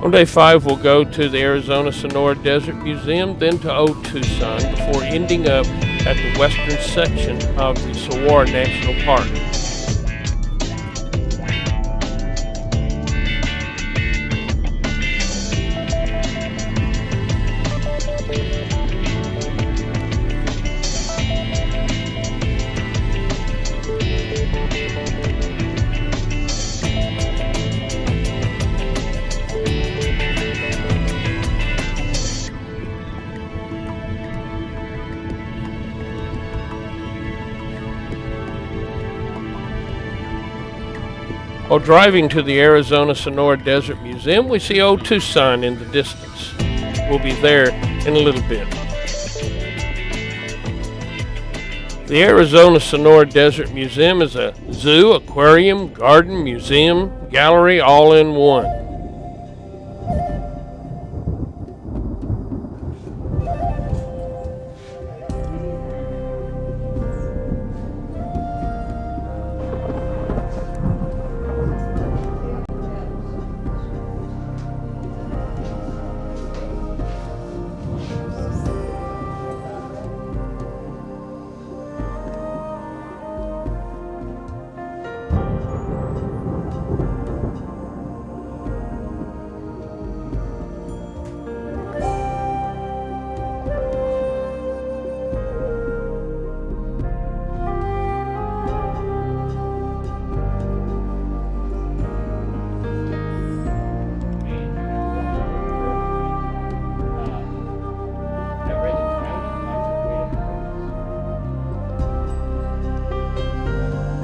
On day 5, we'll go to the Arizona Sonora Desert Museum, then to Old Tucson, before ending up at the western section of the Saguaro National Park. While driving to the Arizona Sonora Desert Museum, we see Old Tucson in the distance. We'll be there in a little bit. The Arizona Sonora Desert Museum is a zoo, aquarium, garden, museum, gallery, all in one.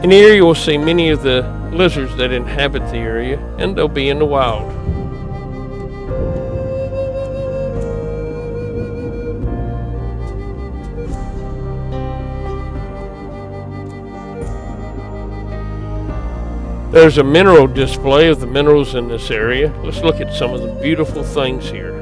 In the area, we'll see many of the lizards that inhabit the area, and they'll be in the wild. There's a mineral display of the minerals in this area. Let's look at some of the beautiful things here.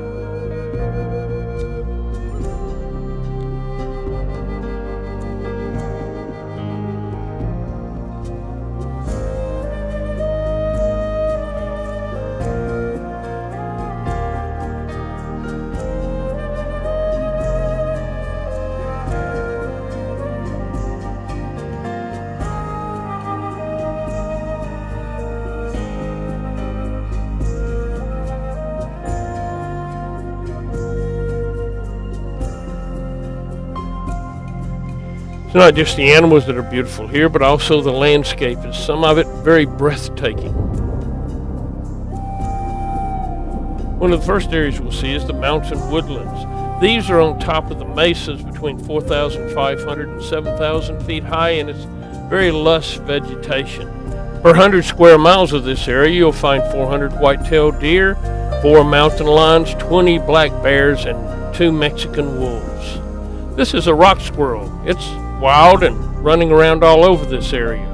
It's not just the animals that are beautiful here, but also the landscape, and some of it very breathtaking. One of the first areas we'll see is the mountain woodlands. These are on top of the mesas between 4,500 and 7,000 feet high, and it's very lush vegetation. Per 100 square miles of this area, you'll find 400 white-tailed deer, 4 mountain lions, 20 black bears, and 2 Mexican wolves. This is a rock squirrel. It's wild and running around all over this area.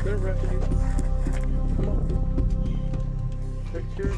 They're right here. Come on. Take care.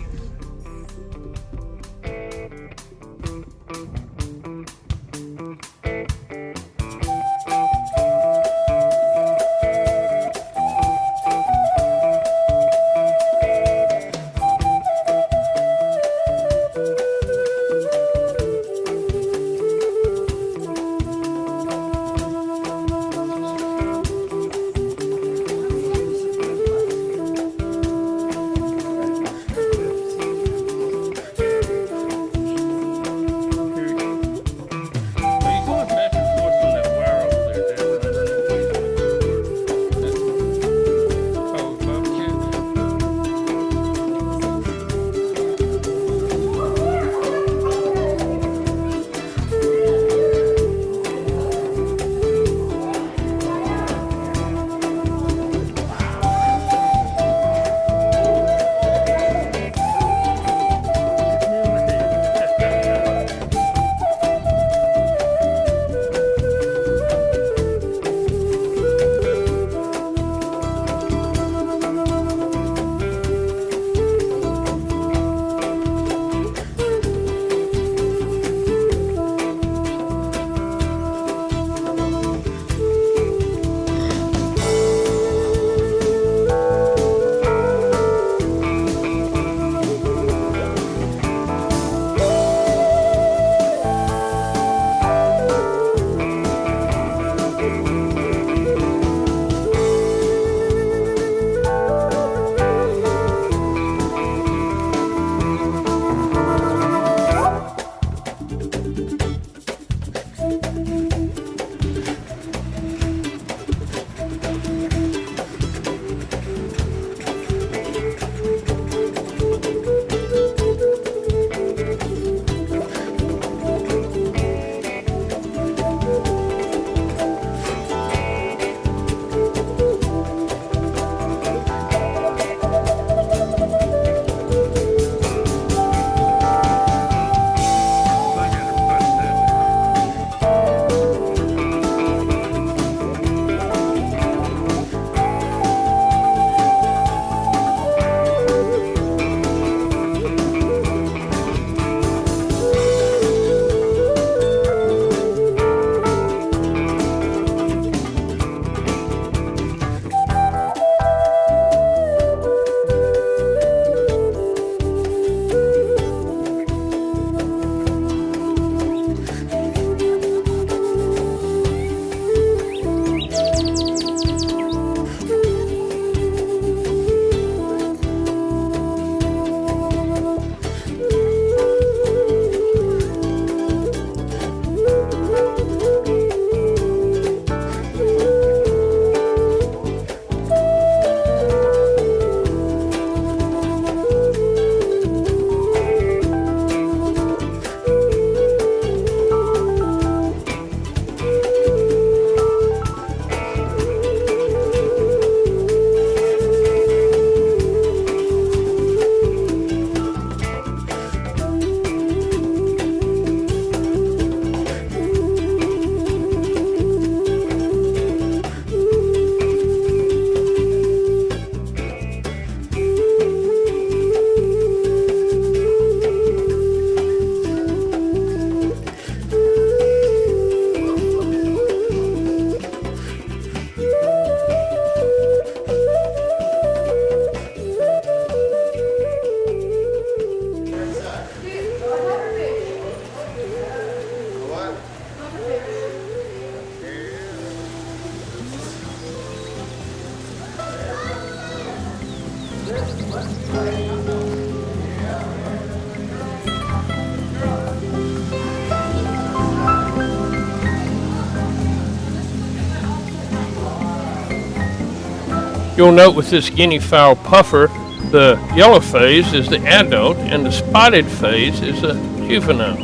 You'll note with this guinea fowl puffer, the yellow phase is the adult and the spotted phase is the juvenile.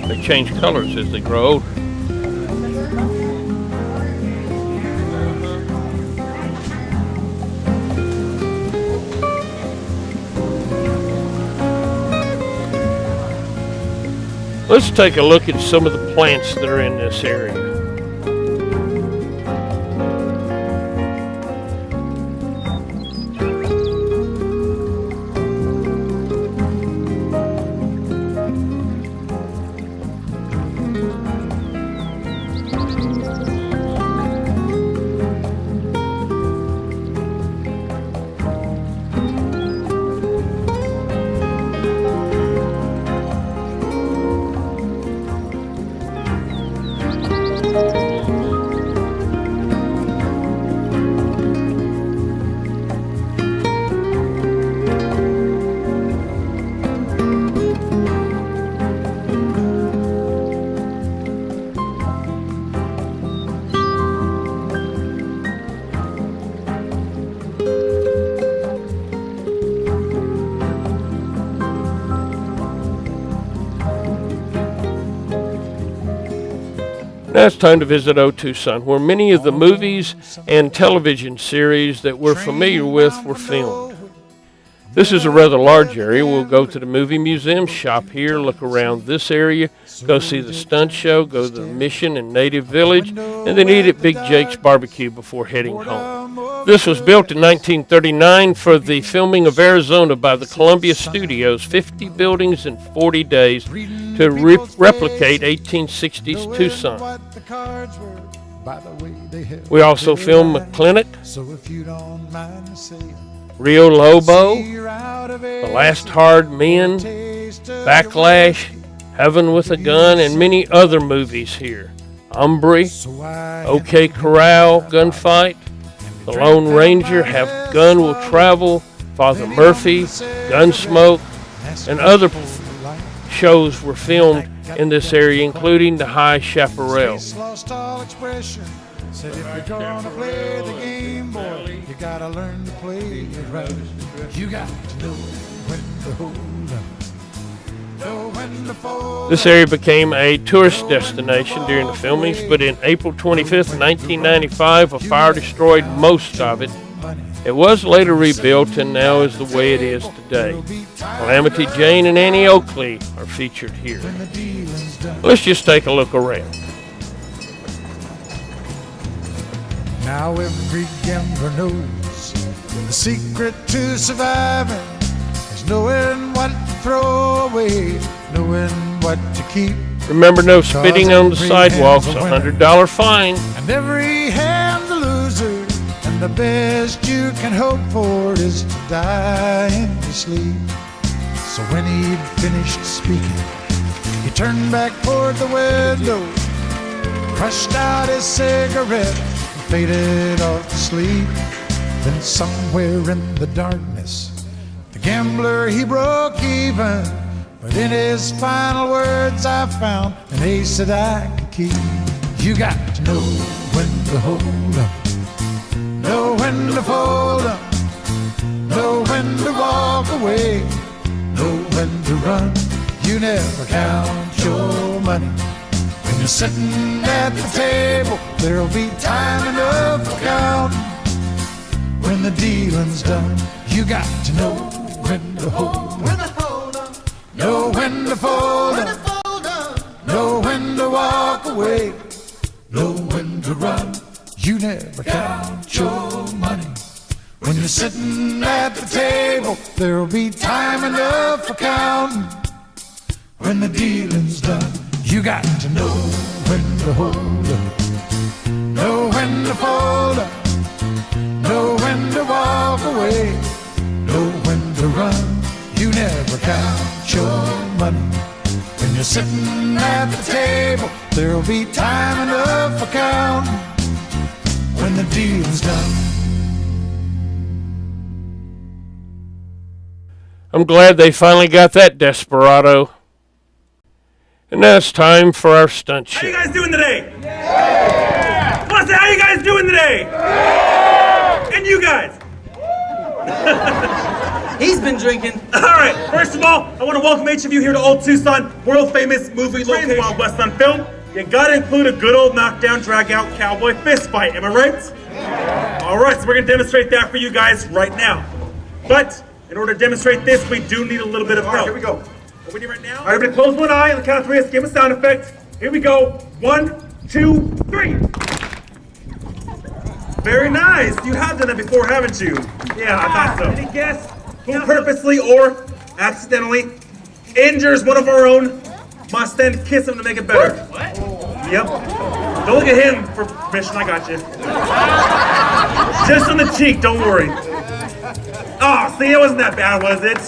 They change colors as they grow older. Let's take a look at some of the plants that are in this area. Now it's time to visit Old Tucson, where many of the movies and television series that we're familiar with were filmed. This is a rather large area. We'll go to the movie museum, shop here, look around this area, go see the stunt show, go to the Mission and Native Village, and then eat at Big Jake's Barbecue before heading home. This was built in 1939 for the filming of Arizona by the Columbia Studios, 50 buildings in 40 days to replicate 1860s Tucson. We also filmed McClintock, Rio Lobo, The Last Hard Men, Backlash, Heaven with a Gun, and many other movies here. Ombre, OK Corral, Gunfight, The Lone Ranger, Have Gun Will Travel, Father Murphy, Gunsmoke, and other shows were filmed in this area, including The High Chaparral. Said if you're gonna play the game, boy, you gotta learn to play it right. You got to know when to hold up, know when to fold. This area became a tourist destination during the filmings, but in April 25th, 1995, a fire destroyed most of it. It was later rebuilt and now is the way it is today. Calamity Jane and Annie Oakley are featured here. Let's just take a look around. Now every gambler knows the secret to surviving is knowing what to throw away, knowing what to keep. Remember, no spitting on the sidewalks, $100 fine. And every hand's a loser, and the best you can hope for is to die in your sleep. So when he'd finished speaking, he turned back toward the window, crushed out his cigarette, faded off to sleep. Then somewhere in the darkness, the gambler, he broke even. But in his final words, I found an ace that I could keep. You got to know when to hold up, know when to fold up, know when to walk away, know when to run. You never count your money. When you're sitting at the table, there'll be time enough for counting. When the dealing's done, you got to know when to hold up, know when to fold up, know when to walk away, know when to run. You never count your money. When you're sitting at the table, there'll be time enough for counting. When the dealing's done, you got to know when to hold up, know when to fold up, know when to walk away, know when to run. You never count your money. When you're sitting at the table, there'll be time enough for counting. When the deal's done. I'm glad they finally got that desperado. And now it's time for our stunt show. How you guys doing today? Yeah! I want to say, how you guys doing today? Yeah! And you guys? He's been drinking. All right, first of all, I want to welcome each of you here to Old Tucson, world famous movie location Wild West on film. You gotta include a good old knockdown, drag out cowboy fist fight, am I right? Yeah. All right, so we're gonna demonstrate that for you guys right now. But in order to demonstrate this, we do need a little bit of help. Here we go. What we need right now? All right, everybody close one eye on the count of three. Let's give a sound effect. Here we go. 1, 2, 3. Very nice. You have done that before, haven't you? Yeah, I thought so. Any guess who purposely or accidentally injures one of our own must then kiss him to make it better? What? Yep. Don't look at him for permission. I got you. Just on the cheek. Don't worry. Oh, see, it wasn't that bad, was it?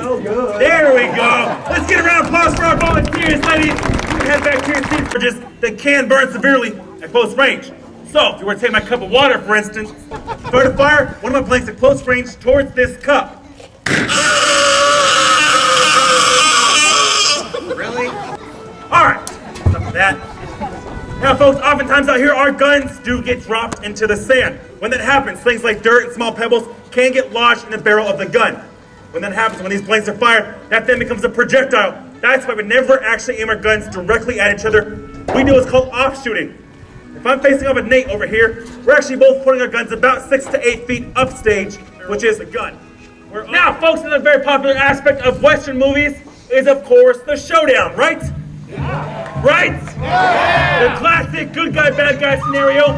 So good. There we go. Let's get a round of applause for our volunteers, ladies. You can head back to your seats for just that can burn severely at close range. So, if you were to take my cup of water, for instance, start a fire, one of my planks at close range towards this cup. Really? All right, enough of that. Now, folks, oftentimes out here, our guns do get dropped into the sand. When that happens, things like dirt and small pebbles can get lodged in the barrel of the gun. When that happens, when these blanks are fired, that then becomes a projectile That's why we never actually aim our guns directly at each other. We do what's called off-shooting. If I'm facing off at Nate over here, we're actually both pointing our guns about 6 to 8 feet upstage, which is the gun. Now, folks, another very popular aspect of Western movies is, of course, the showdown, right? Yeah. Right? Yeah. The classic good guy, bad guy scenario.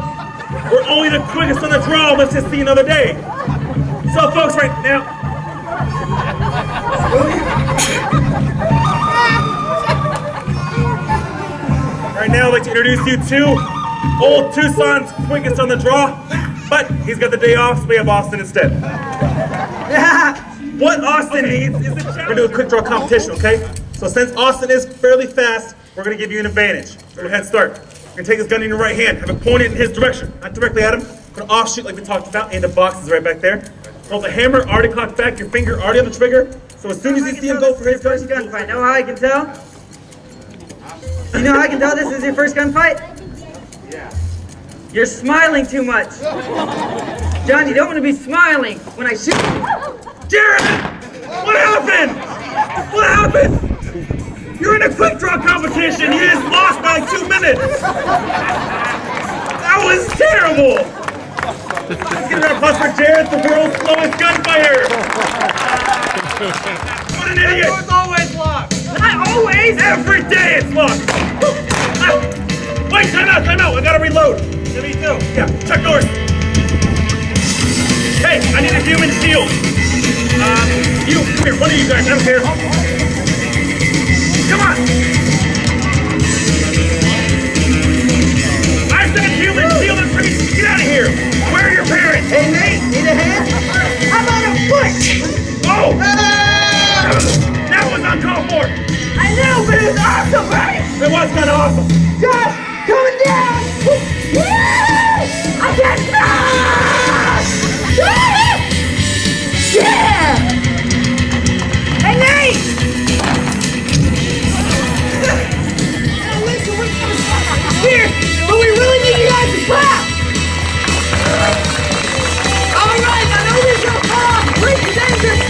We're only the quickest on the draw. Let's just see another day. So, folks, right now. Right now, I'd like to introduce you to Old Tucson's quickest on the draw, but he's got the day off, so we have Austin instead. What Austin needs is a challenge. We're gonna do a quick draw competition, okay? So since Austin is fairly fast, we're gonna give you an advantage. Go ahead, start. You're gonna take this gun in your right hand, have it pointed in his direction, not directly at him. Gonna offshoot like we talked about, and the box is right back there. Hold the hammer already cocked back, your finger already on the trigger. So as soon as you see him go for his first gunfight, know how I can tell? You know how I can tell this is your first gunfight? Yeah. You're smiling too much. John, you don't want to be smiling when I shoot. Jared! What happened? What happened? You're in a quick draw competition. You just lost by 2 minutes. That was terrible. Let's get an applause for Jared, the world's slowest gunfighter. What an idiot. It's always locked. Not always. Every day it's locked. Wait, time out. I gotta reload. Yeah, me too. Yeah, check doors. Hey, I need a human shield. You, come here, one of you guys, I don't care. Come on! I said human shield and priest, get out of here! Where are your parents? Hey, Nate, need a hand? How about a foot? Oh! That was uncalled for! I know, but it was awesome, right? It was kind of awesome. Josh, coming down! I can't stop! Yeah! Hey, Nate! Here, but we really need you guys to clap! All right, now nobody's gonna fall off. Please, it's dangerous.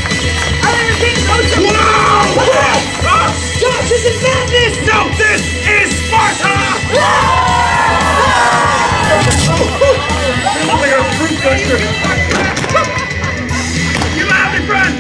I've never seen so much. Wow! Josh, this is madness! No, this is Sparta! This is like a fruit guster. You loud and run!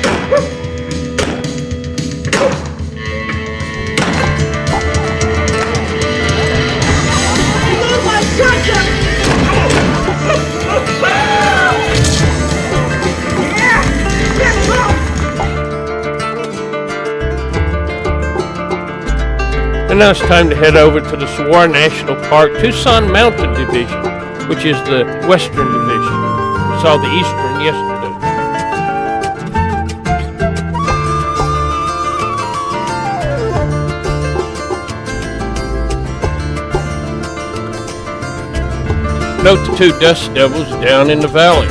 And now it's time to head over to the Saguaro National Park Tucson Mountain Division, which is the Western Division. We saw the Eastern yesterday. Note the two dust devils down in the valley.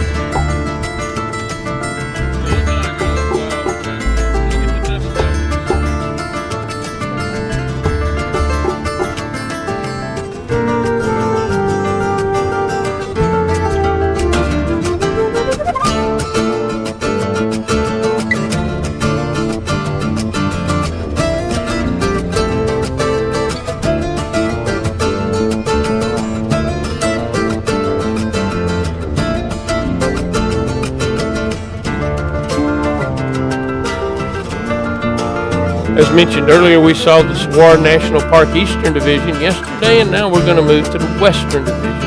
As mentioned earlier, we saw the Saguaro National Park Eastern Division yesterday, and now we're going to move to the Western Division,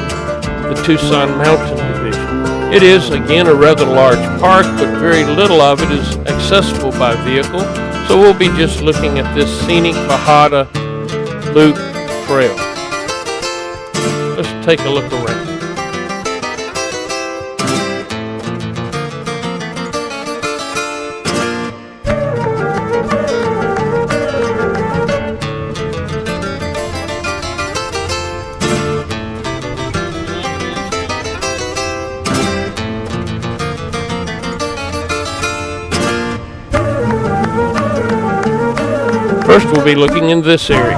the Tucson Mountain Division. It is, again, a rather large park, but very little of it is accessible by vehicle, so we'll be just looking at this scenic Pajada Loop Trail. Let's take a look around. First, we'll be looking in this area.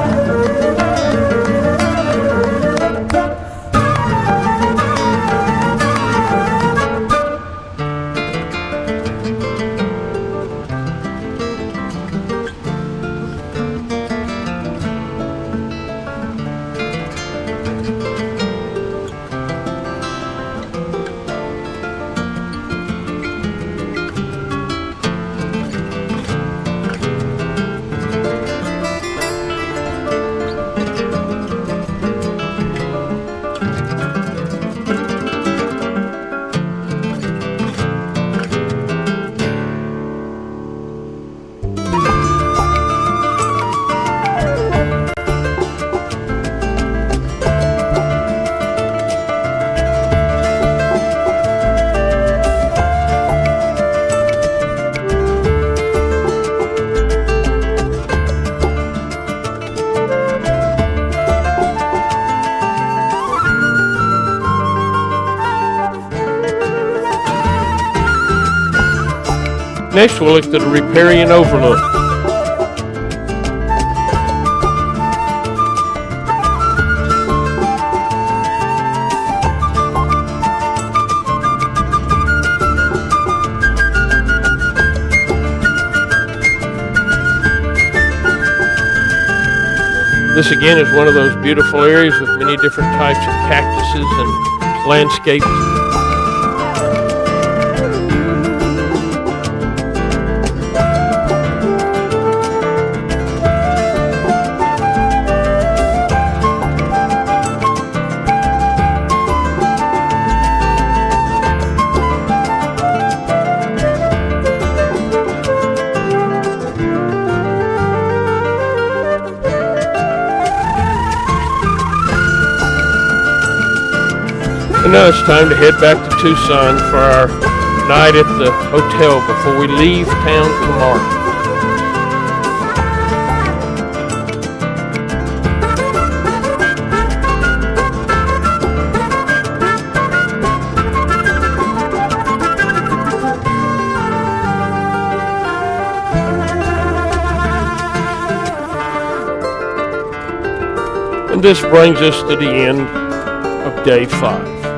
Next, we'll look at the riparian overlook. This again is one of those beautiful areas with many different types of cactuses and landscapes. And now it's time to head back to Tucson for our night at the hotel before we leave town tomorrow. And this brings us to the end of day 5.